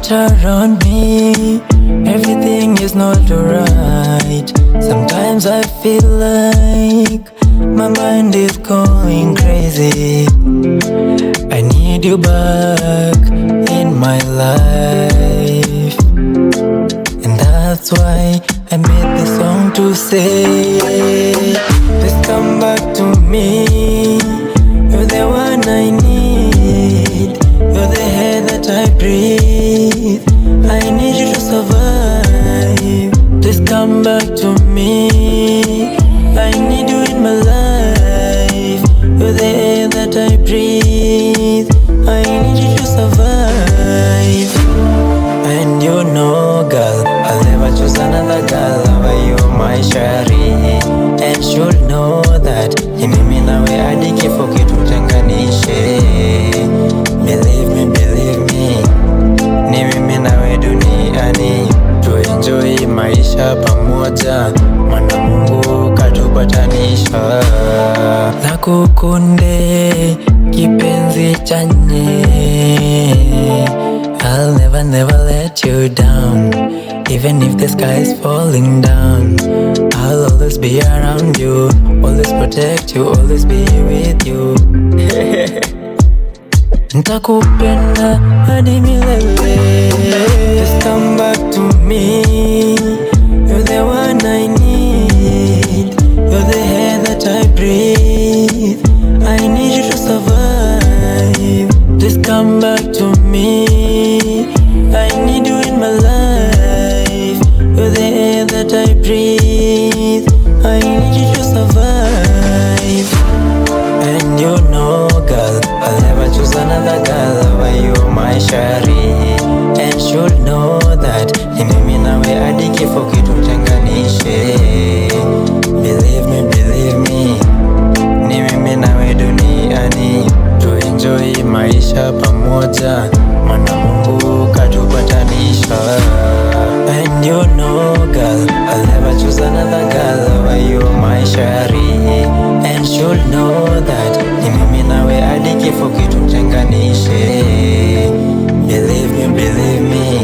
But around me, everything is not right. Sometimes I feel like my mind is going crazy. I need you back in my life, and that's why I made this song to say, please come back to me. You're the one I need. You're the air that I breathe. I need you to survive. Please come back to me. I need you in my life. You're the air that I breathe. I need you to survive. And you know, girl, I'll never choose another girl over you, my shari. And should know that ni mimi nawe hadi kifo kitutenganishe. Believe me, ni mimi nawe duniani, tuenjoy maisha pamoja, maana Mungu katupatanisha. Nakukunde kipenzi chanye, I'll never let you down. Even if the sky is falling down, I'll always be around you, always protect you, always be with you. Nitakupenda hadi milele. Just come back to me. You're the one I need. You're the air that I breathe. I need you to survive. Just come back to me. I need you in my life. You're the air that I breathe. I need you to survive. And you know, girl, I'll never choose another girl over you, my shari. And should know that ni mimi nawe hadi kifo kitutenganishe. Believe me, ni mimi nawe duniani, tuenjoy maisha pamoja, maana Mungu katupatanisha. And you know, girl, I'll never choose another girl over you, my shari. And should know that ni mimi nawe hadi kifo kitutenganishe. Believe me,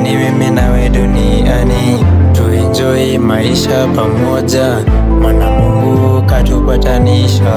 ni mimi nawe duniani, tuenjoy maisha pamoja, maana Mungu katupatanisha.